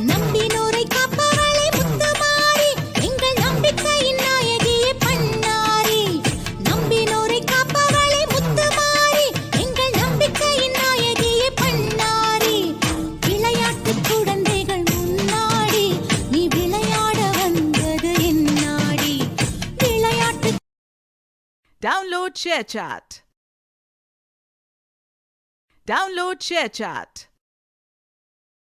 நம்பினோரை காப்பவளே முத்துமாரி, எங்கள் நம்பிக்கையின் நாயகியே பண்ணாரி. நம்பினோரை காப்பவளே முத்துமாரி, எங்கள் நம்பிக்கையின் நாயகியே பண்ணாரி. விளையாட்டு குழந்தைகள் முன்னாடி நீ விளையாட வந்தது என்னாடி. விளையாட்டு Download ShareChat.